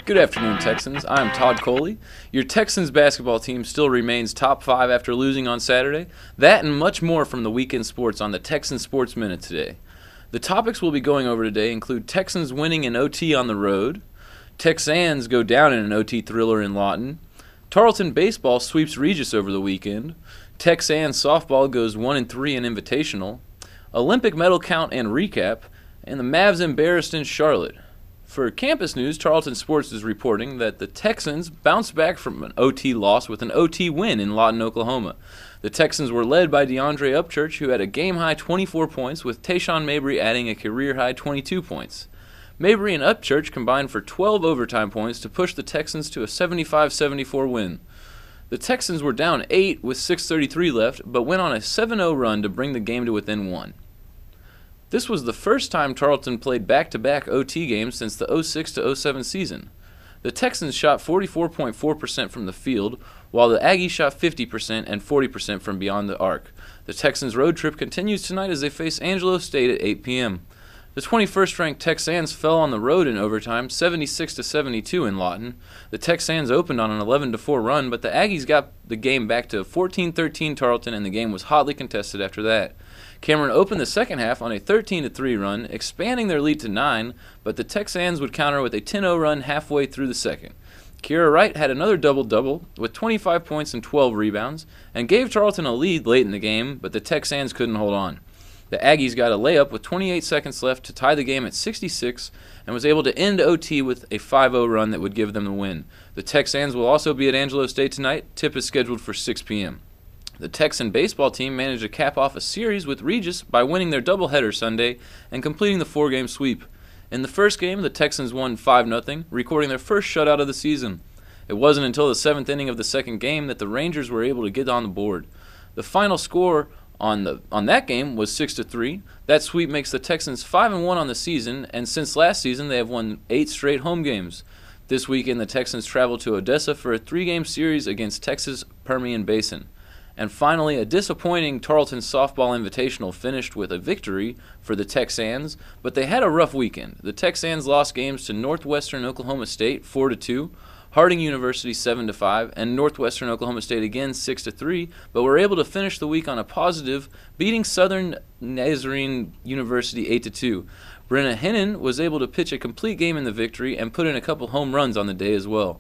Good afternoon, Texans. I'm Todd Coley. Your Texans basketball team still remains top 5 after losing on Saturday. That and much more from the weekend sports on the Texan Sports Minute today. The topics we'll be going over today include Texans winning in OT on the road, Texans go down in an OT thriller in Lawton, Tarleton baseball sweeps Regis over the weekend, Texans softball goes 1-3 in Invitational, Olympic medal count and recap, and the Mavs embarrassed in Charlotte. For campus news, Tarleton Sports is reporting that the Texans bounced back from an OT loss with an OT win in Lawton, Oklahoma. The Texans were led by DeAndre Upchurch, who had a game-high 24 points, with Tayshawn Mabry adding a career-high 22 points. Mabry and Upchurch combined for 12 overtime points to push the Texans to a 75-74 win. The Texans were down 8 with 6:33 left, but went on a 7-0 run to bring the game to within 1. This was the first time Tarleton played back-to-back OT games since the 06-07 season. The Texans shot 44.4% from the field, while the Aggies shot 50% and 40% from beyond the arc. The Texans' road trip continues tonight as they face Angelo State at 8 p.m. The 21st-ranked Texans fell on the road in overtime, 76-72 in Lawton. The Texans opened on an 11-4 run, but the Aggies got the game back to 14-13 Tarleton, and the game was hotly contested after that. Cameron opened the second half on a 13-3 run, expanding their lead to 9, but the Texans would counter with a 10-0 run halfway through the second. Kira Wright had another double-double with 25 points and 12 rebounds, and gave Tarleton a lead late in the game, but the Texans couldn't hold on. The Aggies got a layup with 28 seconds left to tie the game at 66 and was able to end OT with a 5-0 run that would give them the win. The Texans will also be at Angelo State tonight. Tip is scheduled for 6 p.m. The Texan baseball team managed to cap off a series with Regis by winning their doubleheader Sunday and completing the 4-game sweep. In the first game, the Texans won 5-0, recording their first shutout of the season. It wasn't until the 7th inning of the second game that the Rangers were able to get on the board. The final score on that game was 6-3. That sweep makes the Texans 5-1 on the season, and since last season they have won 8 straight home games. This weekend the Texans travel to Odessa for a 3-game series against Texas Permian Basin. And finally, a disappointing Tarleton softball invitational finished with a victory for the Texans, but they had a rough weekend. The Texans lost games to Northwestern Oklahoma State 4-2, Harding University 7-5, and Northwestern Oklahoma State again 6-3, but were able to finish the week on a positive, beating Southern Nazarene University 8-2. Brenna Hennon was able to pitch a complete game in the victory and put in a couple home runs on the day as well.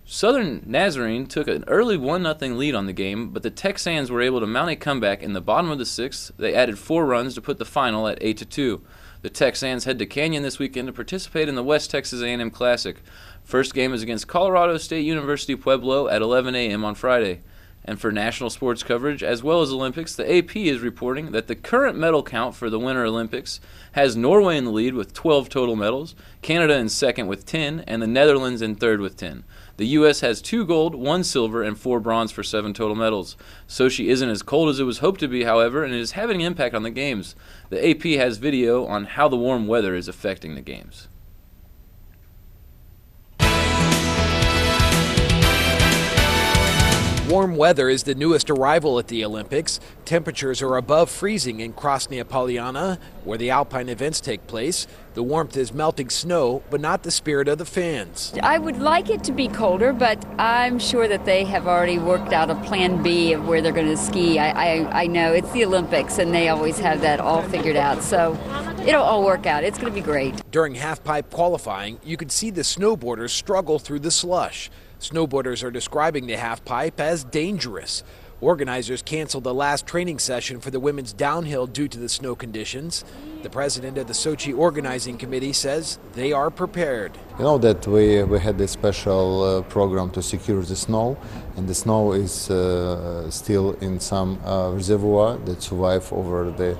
Southern Nazarene took an early 1-0 lead on the game, but the Texans were able to mount a comeback in the bottom of the 6th. They added 4 runs to put the final at 8-2. The Texans head to Canyon this weekend to participate in the West Texas A&M Classic. First game is against Colorado State University Pueblo at 11 a.m. on Friday. And for national sports coverage, as well as Olympics, the AP is reporting that the current medal count for the Winter Olympics has Norway in the lead with 12 total medals, Canada in second with 10, and the Netherlands in third with 10. The U.S. has 2 gold, 1 silver, and 4 bronze for 7 total medals. Sochi isn't as cold as it was hoped to be, however, and it is having an impact on the games. The AP has video on how the warm weather is affecting the games. Warm weather is the newest arrival at the Olympics. Temperatures are above freezing in Krasnaya Polyana, where the alpine events take place. The warmth is melting snow, but not the spirit of the fans. I would like it to be colder, but I'm sure that they have already worked out a plan B of where they're going to ski. I know it's the Olympics, and they always have that all figured out. So it'll all work out. It's going to be great. During halfpipe qualifying, you could see the snowboarders struggle through the slush. Snowboarders are describing the halfpipe as dangerous. Organizers canceled the last training session for the women's downhill due to the snow conditions. The president of the Sochi organizing committee says they are prepared. You know that we had a special program to secure the snow, and the snow is still in some reservoir that survived over the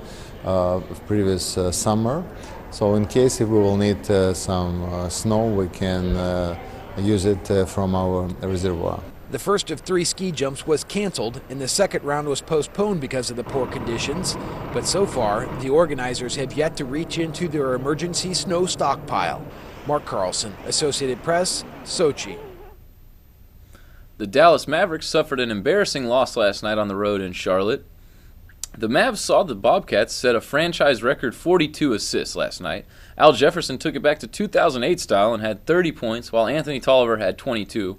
previous summer. So in case if we will need some snow, we can use it from our reservoir. The first of 3 ski jumps was canceled, and the second round was postponed because of the poor conditions. But so far, the organizers have yet to reach into their emergency snow stockpile. Mark Carlson, Associated Press, Sochi. The Dallas Mavericks suffered an embarrassing loss last night on the road in Charlotte. The Mavs saw the Bobcats set a franchise record 42 assists last night. Al Jefferson took it back to 2008 style and had 30 points, while Anthony Tolliver had 22.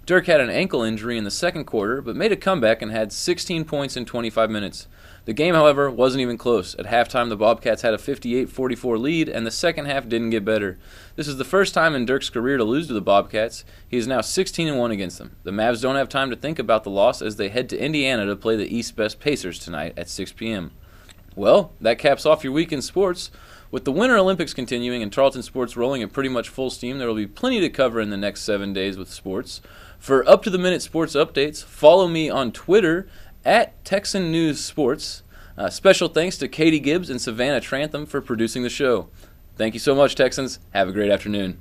Dirk had an ankle injury in the second quarter, but made a comeback and had 16 points in 25 minutes. The game, however, wasn't even close. At halftime, the Bobcats had a 58-44 lead, and the second half didn't get better. This is the first time in Dirk's career to lose to the Bobcats. He is now 16-1 against them. The Mavs don't have time to think about the loss as they head to Indiana to play the East Best Pacers tonight at 6 p.m. Well, that caps off your week in sports. With the Winter Olympics continuing and Tarleton Sports rolling at pretty much full steam, there will be plenty to cover in the next 7 days with sports. For up-to-the-minute sports updates, follow me on Twitter at Texan News Sports. Special thanks to Katie Gibbs and Savannah Trantham for producing the show. Thank you so much, Texans. Have a great afternoon.